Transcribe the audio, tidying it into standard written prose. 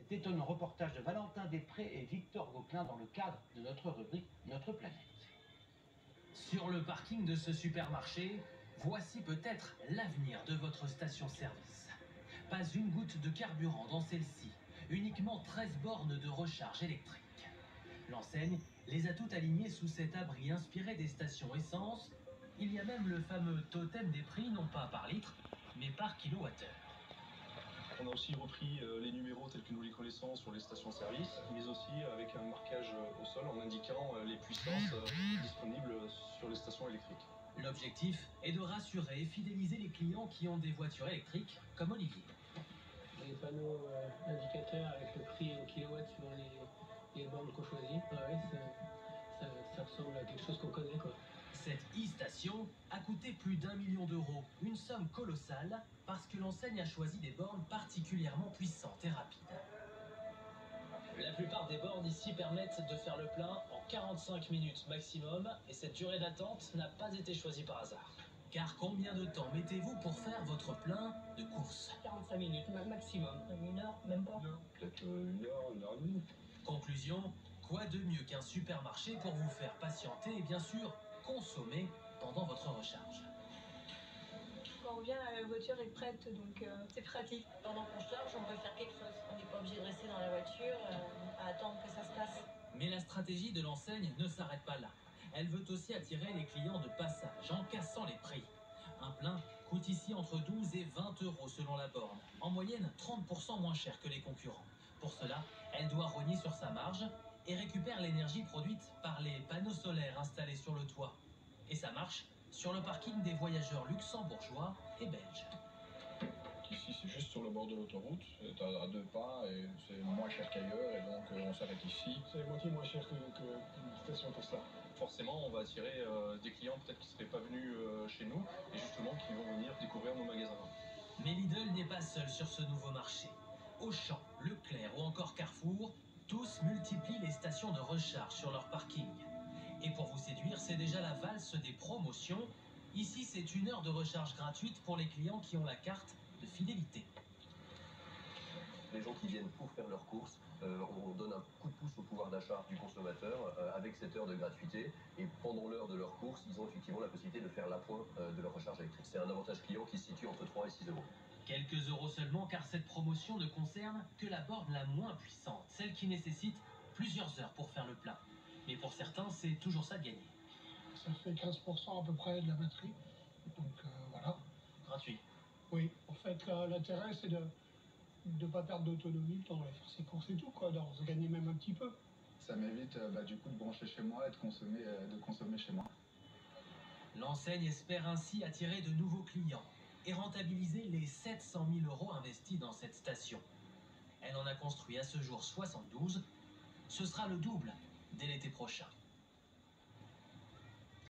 cet étonnant reportage de Valentin Després et Victor Gauquelin dans le cadre de notre rubrique Notre planète. Sur le parking de ce supermarché, voici peut-être l'avenir de votre station-service. Pas une goutte de carburant dans celle-ci, uniquement 13 bornes de recharge électrique. L'enseigne les a toutes alignées sous cet abri inspiré des stations essence. Il y a même le fameux totem des prix, non pas par litre, mais par kilowattheure. On a aussi repris les numéros tels que nous les connaissons sur les stations-service, mais aussi avec un marquage au sol en indiquant les puissances disponibles sur les stations électriques. L'objectif est de rassurer et fidéliser les clients qui ont des voitures électriques, comme Olivier. Les panneaux indicateurs avec le prix au kilowatt sur les bornes qu'on choisit, ça ressemble à quelque chose qu'on connaît, quoi. Cette e-station a coûté plus d'1 million d'euros, une somme colossale, parce que l'enseigne a choisi des bornes particulièrement puissantes et rapides. La plupart des bornes ici permettent de faire le plein en 45 minutes maximum, et cette durée d'attente n'a pas été choisie par hasard. Car combien de temps mettez-vous pour faire votre plein de course? 45 minutes maximum. Une heure, même pas? Peut-être une heure et demie. Conclusion, quoi de mieux qu'un supermarché pour vous faire patienter et bien sûr consommer pendant votre recharge. Quand on revient, la voiture est prête, donc c'est pratique. Pendant qu'on charge, on peut faire quelque chose. On n'est pas obligé de rester dans la voiture à attendre que ça se passe. Mais la stratégie de l'enseigne ne s'arrête pas là. Elle veut aussi attirer les clients de passage en cassant les prix. Un plein coûte ici entre 12 et 20 euros selon la borne. En moyenne, 30% moins cher que les concurrents. Pour cela, elle doit rogner sur sa marge et récupère l'énergie produite par les panneaux solaires installés sur le toit. Et ça marche sur le parking des voyageurs luxembourgeois et belges. Ici, c'est juste sur le bord de l'autoroute, c'est à 2 pas et c'est moins cher qu'ailleurs, et donc on s'arrête ici. C'est moitié moins cher qu'une station Tesla. Forcément, on va attirer des clients peut-être qui ne seraient pas venus chez nous et justement qui vont venir découvrir nos magasins. Mais Lidl n'est pas seul sur ce nouveau marché. Auchan, Leclerc ou encore Carrefour, tous multiplient les stations de recharge sur leur parking. Et pour vous séduire, c'est déjà la valse des promotions. Ici, c'est 1 heure de recharge gratuite pour les clients qui ont la carte de fidélité. Les gens qui viennent pour faire leurs courses, on donne un coup de pouce au pouvoir d'achat du consommateur avec cette heure de gratuité. Et pendant l'heure de leur course, ils ont effectivement la possibilité de faire l'appoint de leur recharge électrique. C'est un avantage client qui se situe entre 3 et 6 euros. Quelques euros seulement, car cette promotion ne concerne que la borne la moins puissante, celle qui nécessite plusieurs heures pour faire le plein. Mais pour certains, c'est toujours ça de gagner. Ça fait 15% à peu près de la batterie, donc voilà. Gratuit. Oui, en fait, l'intérêt, c'est de ne pas perdre d'autonomie pendant les faire ses courses et tout, quoi, de gagner même un petit peu. Ça m'évite du coup de brancher chez moi et de consommer chez moi. L'enseigne espère ainsi attirer de nouveaux clients et rentabiliser les 700 000 euros investis dans cette station. Elle en a construit à ce jour 72. Ce sera le double dès l'été prochain.